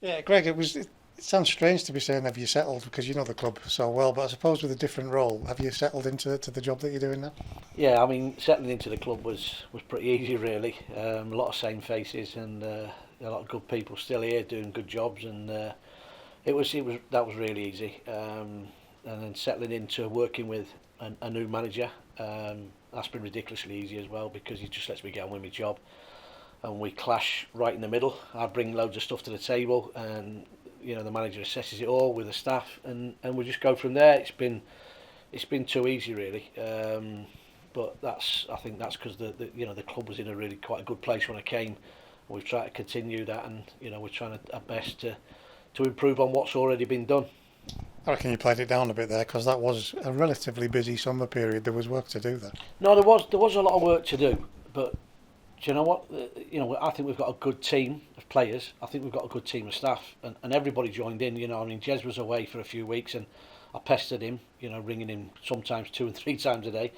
Yeah, Greg, it sounds strange to be saying have you settled because you know the club so well, but I suppose with a different role, have you settled into to the job that you're doing now? Yeah, I mean, settling into the club was pretty easy, really. A lot of same faces and a lot of good people still here doing good jobs, and it was that was really easy. And then settling into working with a new manager, that's been ridiculously easy as well because he just lets me get on with my job, and we clash right in the middle. I bring loads of stuff to the table, and the manager assesses it all with the staff, and we just go from there. It's been too easy, really. But I think that's because the club was in a really quite a good place when I came. We've tried to continue that, and we're trying our best to improve on what's already been done. I reckon you played it down a bit there because that was a relatively busy summer period. There was work to do there. No, there was a lot of work to do, but do you know what? I think we've got a good team of players. I think we've got a good team of staff, and everybody joined in. I mean, Jez was away for a few weeks, and I pestered him. Ringing him sometimes 2 and 3 times a day.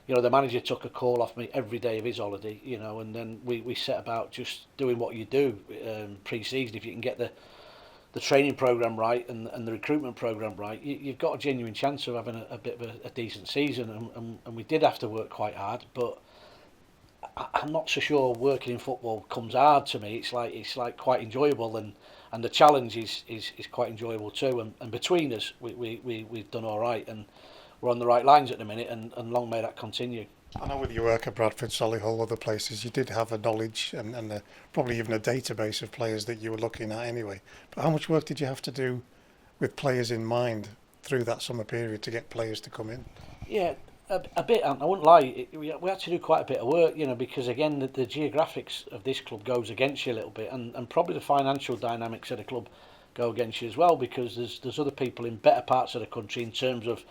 The manager took a call off me every day of his holiday. And then we set about just doing what you do pre-season. If you can get the training program right and the recruitment program right, you've got a genuine chance of having a bit of a decent season. And we did have to work quite hard, but I'm not so sure working in football comes hard to me. It's like quite enjoyable, and the challenge is quite enjoyable too. And between us, we've done all right, and we're on the right lines at the minute, and long may that continue. I know with your work at Bradford, Solihull, other places, you did have a knowledge and probably even a database of players that you were looking at anyway. But how much work did you have to do with players in mind through that summer period to get players to come in? Yeah, a bit. I wouldn't lie. We had to do quite a bit of work, because again, the geographics of this club goes against you a little bit, and probably the financial dynamics of the club go against you as well, because there's other people in better parts of the country in terms of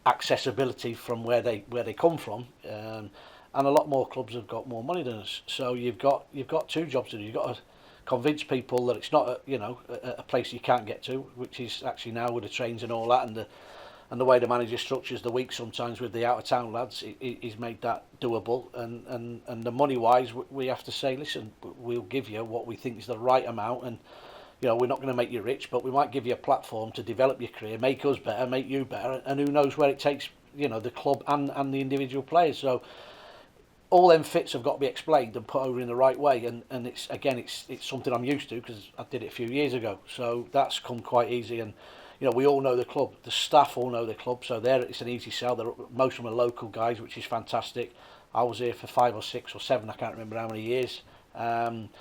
accessibility from where they come from, and a lot more clubs have got more money than us. So you've got two jobs to do. You've got to convince people that it's not a place you can't get to, which is actually now with the trains and all that, and the way the manager structures the week sometimes with the out of town lads, he's made that doable. And the money wise, we have to say, listen, we'll give you what we think is the right amount, and we're not going to make you rich, but we might give you a platform to develop your career, make us better, make you better, and who knows where it takes the club and the individual players. So all them fits have got to be explained and put over in the right way, and it's something I'm used to because I did it a few years ago. So that's come quite easy, and we all know the club, the staff all know the club, so it's an easy sell. Most of them are local guys, which is fantastic. I was here for 5 or 6 or 7, I can't remember how many years.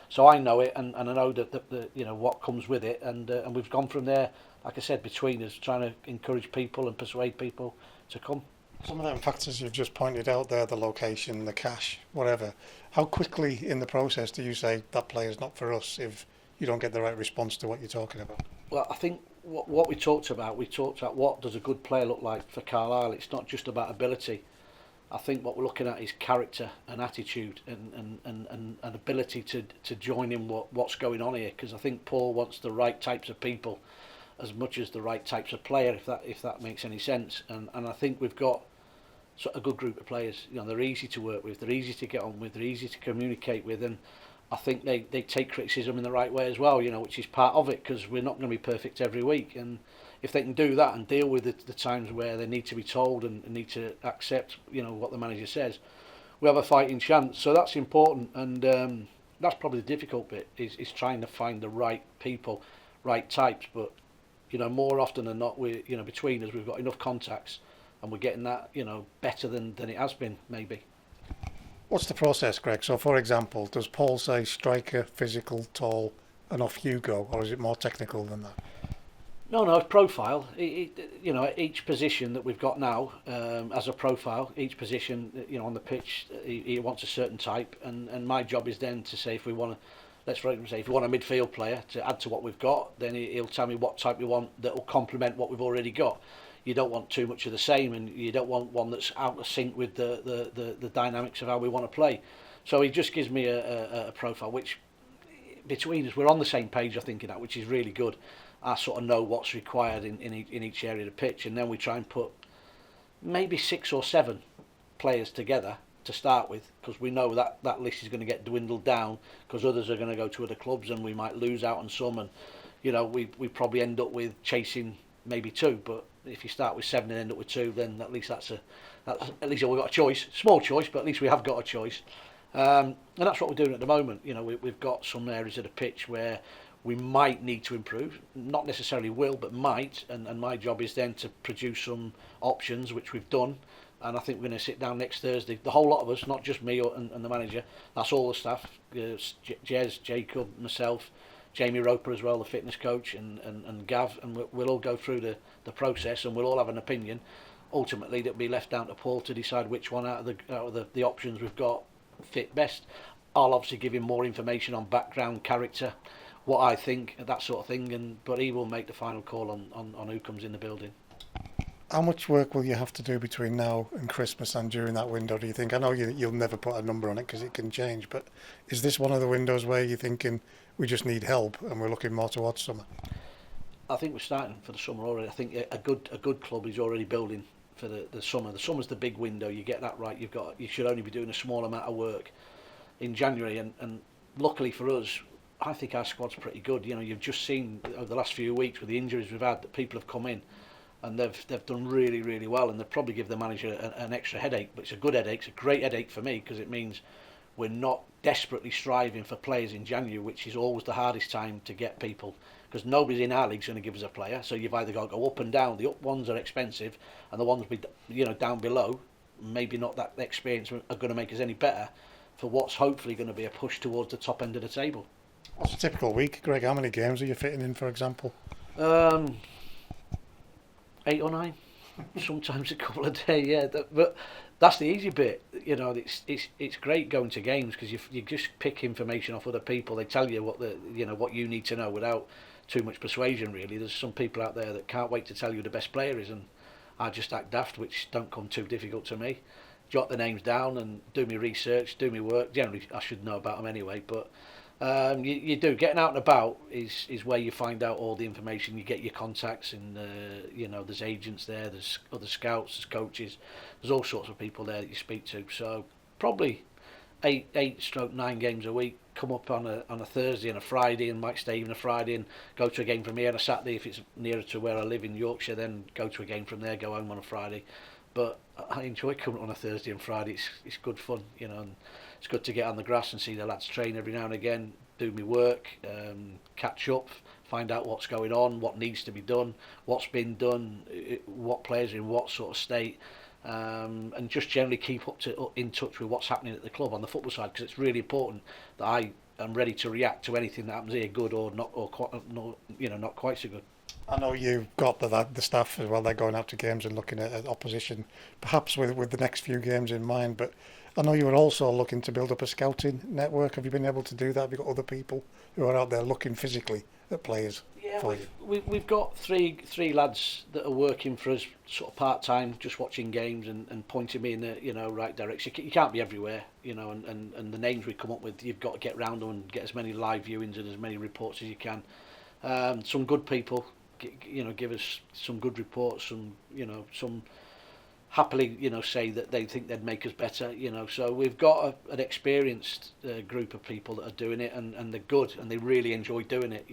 So I know it, and I know that what comes with it, and we've gone from there. Like I said, between us, trying to encourage people and persuade people to come. Some of them factors you've just pointed out there, the location, the cash, whatever. How quickly in the process do you say that player's not for us if you don't get the right response to what you're talking about? Well, I think what we talked about what does a good player look like for Carlisle. It's not just about ability. I think what we're looking at is character and attitude and ability to join in what's going on here, because I think Paul wants the right types of people as much as the right types of player, if that makes any sense. And I think we've got a good group of players. They're easy to work with, they're easy to get on with, they're easy to communicate with, and I think they take criticism in the right way as well, which is part of it, because we're not going to be perfect every week. And if they can do that and deal with the times where they need to be told and need to accept, what the manager says, we have a fighting chance. So that's important, and that's probably the difficult bit is trying to find the right people, right types. But more often than not, we between us we've got enough contacts, and we're getting that better than it has been maybe. What's the process, Greg? So, for example, does Paul say striker, physical, tall, and off you go, or is it more technical than that? No, it's profile. Each position that we've got now as a profile, each position, on the pitch, he wants a certain type, and my job is then to say if we want to, say if we want a midfield player to add to what we've got, then he'll tell me what type we want that will complement what we've already got. You don't want too much of the same, and you don't want one that's out of sync with the dynamics of how we want to play. So he just gives me a profile, which between us we're on the same page, I think, in that, which is really good. I sort of know what's required in each area of the pitch, and then we try and put maybe 6 or 7 players together to start with, because we know that list is going to get dwindled down because others are going to go to other clubs, and we might lose out on some, and you know, we probably end up with chasing maybe 2, but if you start with 7 and end up with 2, then at least that's at least we've got a choice, small choice, but at least we have got a choice. And that's what we're doing at the moment. You know, we've got some areas of the pitch where we might need to improve, not necessarily will, but might, and my job is then to produce some options, which we've done, and I think we're going to sit down next Thursday, the whole lot of us, not just me and the manager, that's all the staff, Jez, Jacob, myself, Jamie Roper as well, the fitness coach, and Gav, and we'll all go through the process, and we'll all have an opinion. Ultimately, that'll be left down to Paul to decide which one out of the options we've got fit best. I'll obviously give him more information on background, character, what I think, that sort of thing, but he will make the final call on who comes in the building. How much work will you have to do between now and Christmas and during that window, do you think? I know you'll never put a number on it because it can change, but is this one of the windows where you're thinking we just need help and we're looking more towards summer? I think we're starting for the summer already. I think a good club is already building for the summer. The summer's the big window. You get that right. You should only be doing a small amount of work in January, and luckily for us, I think our squad's pretty good. You know, you've just seen over the last few weeks with the injuries we've had that people have come in and they've done really, really well, and they've probably give the manager an extra headache, but it's a good headache. It's a great headache for me because it means we're not desperately striving for players in January, which is always the hardest time to get people, because nobody's in our league's going to give us a player. So you've either got to go up and down. The up ones are expensive, and the ones down below, maybe not that experience, are going to make us any better for what's hopefully going to be a push towards the top end of the table. What's a typical week, Greg? How many games are you fitting in, for example? 8 or 9, sometimes a couple of days. Yeah, but that's the easy bit. You know, it's great going to games because you just pick information off other people. They tell you what you need to know without too much persuasion. Really, there's some people out there that can't wait to tell you who the best player is, and I just act daft, which don't come too difficult to me. Jot the names down and do my research, do my work. Generally, I should know about them anyway, but you do. Getting out and about is where you find out all the information. You get your contacts, and there's agents there, there's other scouts, there's coaches, there's all sorts of people there that you speak to. So probably 8-9 games a week. Come up on a Thursday and a Friday, and might stay even a Friday and go to a game from here on a Saturday if it's nearer to where I live in Yorkshire. Then go to a game from there, go home on a Friday. But I enjoy coming on a Thursday and Friday. It's good fun, and it's good to get on the grass and see the lads train every now and again, do my work, catch up, find out what's going on, what needs to be done, what's been done, what players are in what sort of state, and just generally keep in touch with what's happening at the club on the football side, because it's really important that I am ready to react to anything that happens here, good or not, not quite so good. I know you've got the staff as well. They're going out to games and looking at opposition, perhaps with the next few games in mind. But I know you were also looking to build up a scouting network. Have you been able to do that? Have you got other people who are out there looking physically at players? Yeah, we've got three lads that are working for us sort of part time, just watching games and pointing me in the right direction. You can't be everywhere, and the names we come up with, you've got to get round them and get as many live viewings and as many reports as you can. Some good people, give us some good reports. Some happily, say that they think they'd make us better. So we've got an experienced group of people that are doing it, and they're good, and they really enjoy doing it.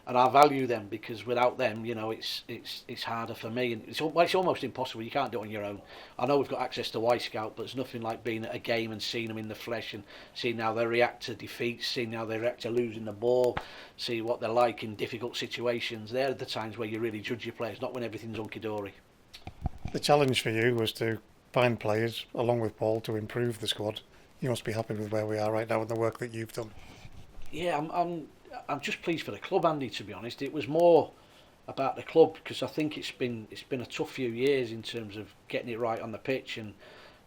And I value them, because without them, it's harder for me, and it's almost impossible. You can't do it on your own. I know we've got access to Y Scout, but it's nothing like being at a game and seeing them in the flesh and seeing how they react to defeats, seeing how they react to losing the ball, see what they're like in difficult situations. They're the times where you really judge your players, not when everything's hunky-dory. The challenge for you was to find players, along with Paul, to improve the squad. You must be happy with where we are right now and the work that you've done. Yeah, I'm just pleased for the club, Andy. To be honest, it was more about the club, because I think it's been a tough few years in terms of getting it right on the pitch. And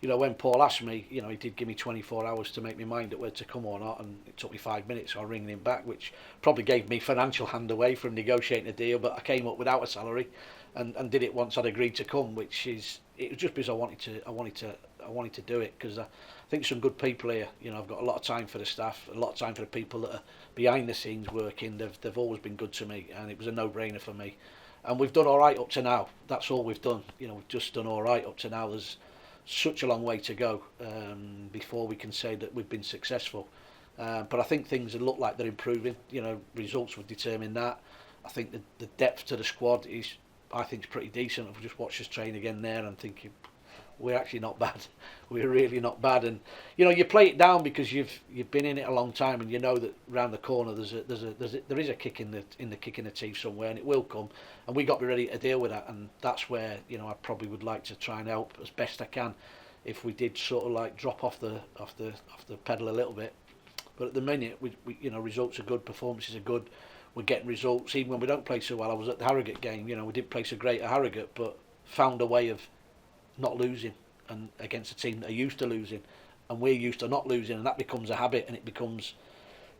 when Paul asked me, he did give me 24 hours to make my mind up whether to come or not, and it took me 5 minutes. So I ringing him back, which probably gave me financial hand away from negotiating a deal. But I came up without a salary, and did it once I'd agreed to come, it was just because I wanted to do it, because I think some good people here. I've got a lot of time for the staff, a lot of time for the people that are behind the scenes working. They've always been good to me, and it was a no-brainer for me. And we've done all right up to now. That's all we've done. We've just done all right up to now. There's such a long way to go before we can say that we've been successful. But I think things look like they're improving. You know, results would determine that. I think the depth to the squad is, I think, is pretty decent. I've just watched us train again there and thinking we're actually not bad. We're really not bad. And you know, you play it down because you've been in it a long time, and you know that round the corner there is a kick in the kick in the teeth somewhere, and it will come. And we got to be ready to deal with that. And that's where, you know, I probably would like to try and help as best I can. If we did sort of like drop off the pedal a little bit, but at the minute we you know, results are good, performances are good. We're getting results even when we don't play so well. I was at the Harrogate game. You know, we didn't play so great at Harrogate, but found a way of not losing, and against a team that are used to losing, and we're used to not losing, and that becomes a habit, and it becomes,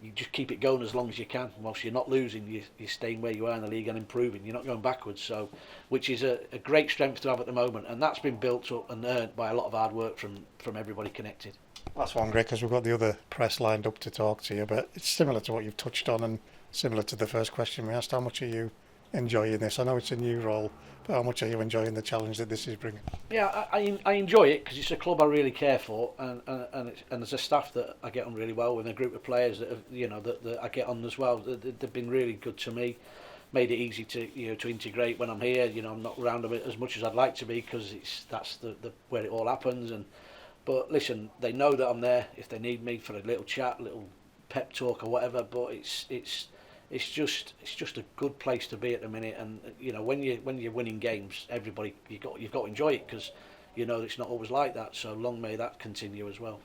you just keep it going as long as you can. Whilst you're not losing, you're staying where you are in the league and improving. You're not going backwards. So, which is a great strength to have at the moment, and that's been built up and earned by a lot of hard work from everybody connected. That's one great, because we've got the other press lined up to talk to you, but it's similar to what you've touched on and similar to the first question we asked. How much are you enjoying this? I know it's a new role, but how much are you enjoying the challenge that this is bringing? Yeah, I enjoy it because it's a club I really care for, and there's a staff that I get on really well with, a group of players that have, you know, that I get on as well. They've been really good to me, made it easy to, you know, to integrate when I'm here. You know, I'm not around them as much as I'd like to be because that's the where it all happens. But listen, they know that I'm there if they need me for a little chat, little pep talk or whatever. But it's just a good place to be at the minute. And you know, when you're winning games, everybody, you've got to enjoy it, because you know it's not always like that. So long may that continue as well.